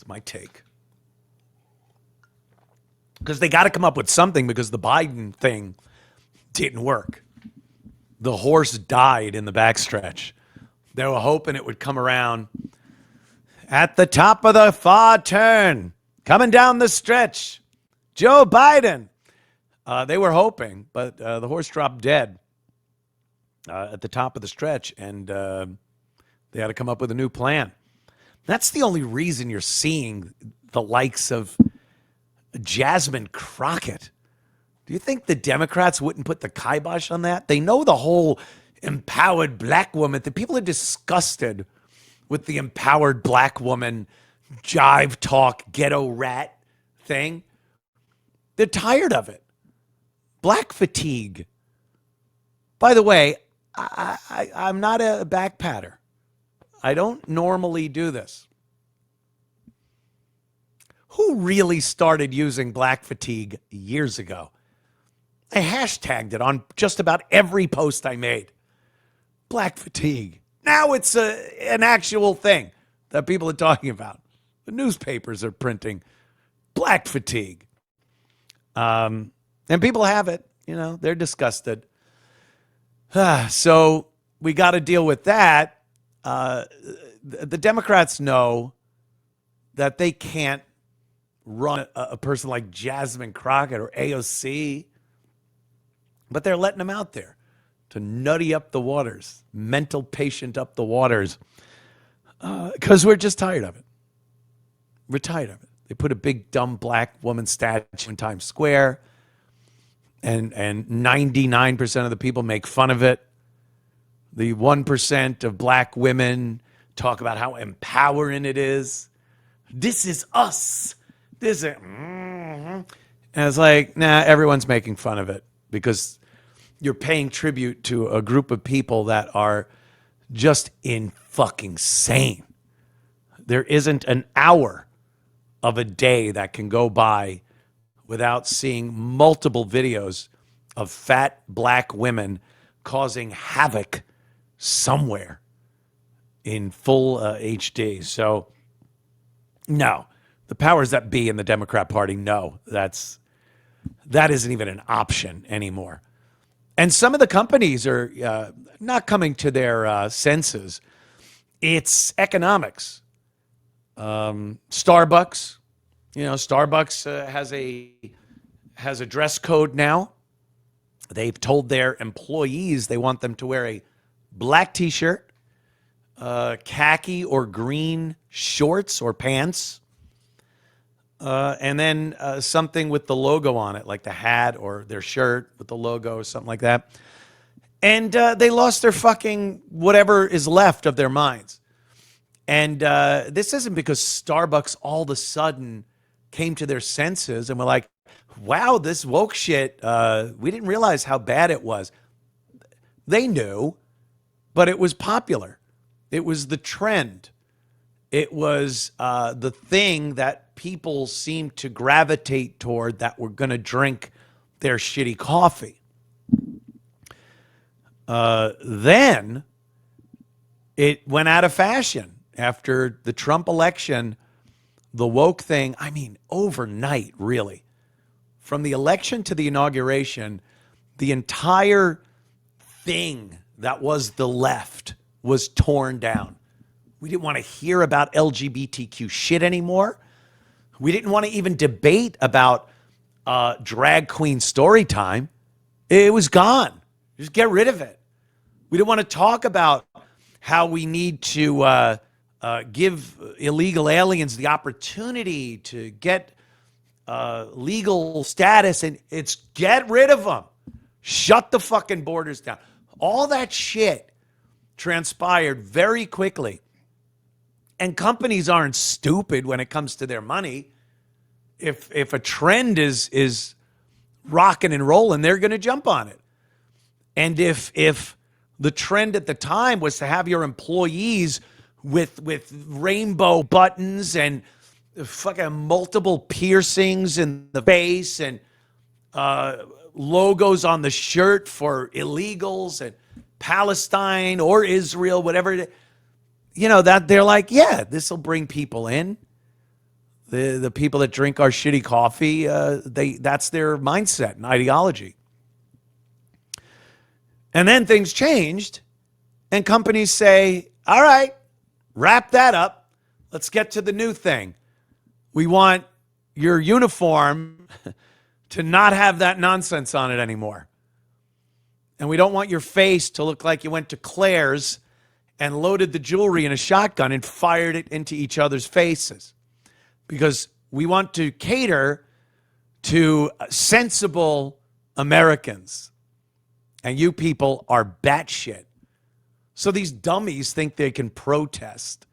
It's my take. Because they got to come up with something because the Biden thing didn't work. The horse died in the backstretch. They were hoping it would come around at the top of the far turn, coming down the stretch. Joe Biden. They were hoping, but the horse dropped dead at the top of the stretch, and they had to come up with a new plan. That's the only reason you're seeing the likes of Jasmine Crockett. Do you think the Democrats wouldn't put the kibosh on that? They know the whole empowered black woman. The people are disgusted with the empowered black woman jive talk ghetto rat thing. They're tired of it. Black fatigue. By the way, I'm not a back patter. I don't normally do this. Who really started using black fatigue years ago? I hashtagged it on just about every post I made. Black fatigue. Now it's an actual thing that people are talking about. The newspapers are printing black fatigue. And people have it. You know, they're disgusted. So we got to deal with that. The Democrats know that they can't run a person like Jasmine Crockett or AOC, but they're letting them out there to nutty up the waters, mental patient up the waters, because we're just tired of it. We're tired of it. They put a big, dumb black woman statue in Times Square, and 99% of the people make fun of it. The 1% of black women talk about how empowering it is. This is us. This is, And it's like, nah, everyone's making fun of it because you're paying tribute to a group of people that are just in fucking sane. There isn't an hour of a day that can go by without seeing multiple videos of fat black women causing havoc somewhere in full HD. So, no, the powers that be in the Democrat Party, no, that isn't even an option anymore. And some of the companies are not coming to their senses. It's economics. Starbucks, Starbucks has a dress code now. They've told their employees they want them to wear a black T-shirt, khaki or green shorts or pants, and then something with the logo on it, like the hat or their shirt with the logo or something like that. And they lost their fucking whatever is left of their minds. And this isn't because Starbucks all of a sudden came to their senses and were like, wow, this woke shit, we didn't realize how bad it was. They knew, but it was popular. It was the trend. It was the thing that people seemed to gravitate toward that were going to drink their shitty coffee. Then it went out of fashion. After the Trump election, the woke thing, I mean, overnight, really. From the election to the inauguration, the entire thing that was the left was torn down. We didn't want to hear about LGBTQ shit anymore. We didn't want to even debate about drag queen story time. It was gone. Just get rid of it. We didn't want to talk about how we need to give illegal aliens the opportunity to get legal status, and it's get rid of them. Shut the fucking borders down. All that shit transpired very quickly. And companies aren't stupid when it comes to their money. If a trend is rocking and rolling, they're going to jump on it. And if the trend at the time was to have your employees with rainbow buttons and fucking multiple piercings in the face and logos on the shirt for illegals and Palestine or Israel, whatever, that they're like, yeah, this will bring people in. The people that drink our shitty coffee, that's their mindset and ideology. And then things changed, and companies say, all right, wrap that up. Let's get to the new thing. We want your uniform to not have that nonsense on it anymore. And we don't want your face to look like you went to Claire's and loaded the jewelry in a shotgun and fired it into each other's faces. Because we want to cater to sensible Americans. And you people are batshit. So these dummies think they can protest,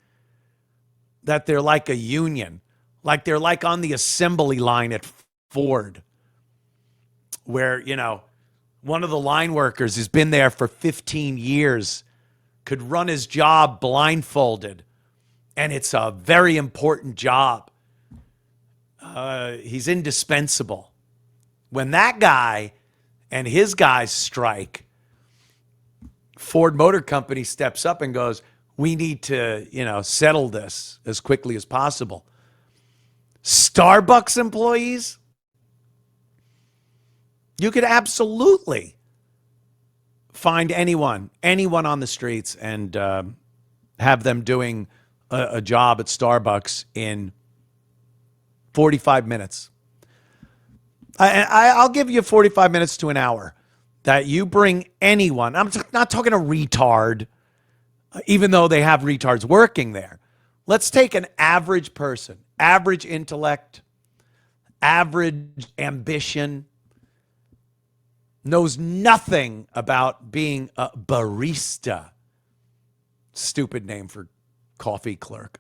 that they're like a union, like they're like on the assembly line at Ford, where, you know, one of the line workers has been there for 15 years, could run his job blindfolded, and it's a very important job. He's indispensable. When that guy and his guys strike, Ford Motor Company steps up and goes, we need to, settle this as quickly as possible. Starbucks employees, you could absolutely find anyone on the streets and have them doing a job at Starbucks in 45 minutes. I'll give you 45 minutes to an hour that you bring anyone. I'm not talking a retard, even though they have retards working there. Let's take an average person, average intellect, average ambition, knows nothing about being a barista. Stupid name for coffee clerk.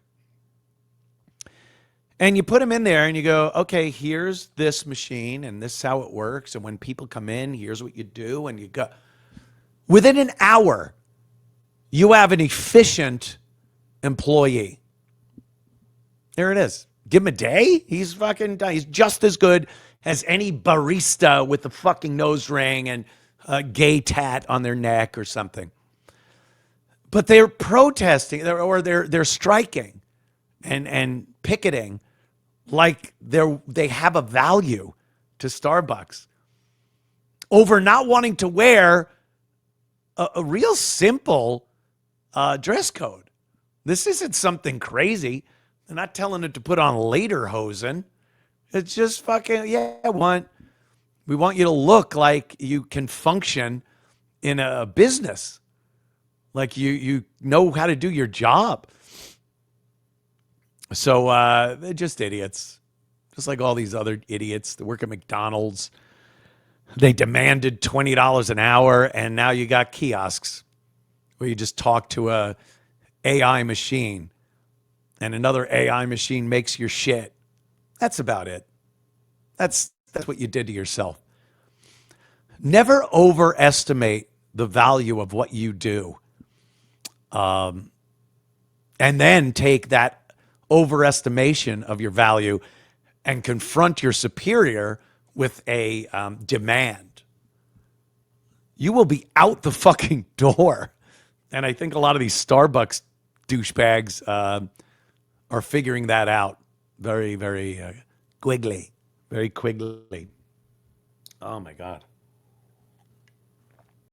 And you put them in there and you go, okay, here's this machine and this is how it works. And when people come in, here's what you do. And you go. Within an hour, you have an efficient employee. There it is. Give him a day. He's just as good as any barista with a fucking nose ring and a gay tat on their neck or something. But they're protesting or they're striking and picketing like they have a value to Starbucks over not wanting to wear a real simple dress code. This isn't something crazy. They're not telling it to put on lederhosen. It's just fucking, we want you to look like you can function in a business, like you know how to do your job. So they're just idiots, just like all these other idiots that work at McDonald's. They demanded $20 an hour, and now you got kiosks where you just talk to a AI machine, and another AI machine makes your shit. That's about it. That's what you did to yourself. Never overestimate the value of what you do. And then take that overestimation of your value and confront your superior with a demand. You will be out the fucking door. And I think a lot of these Starbucks douchebags are figuring that out very, very quickly. Very quickly. Oh, my God.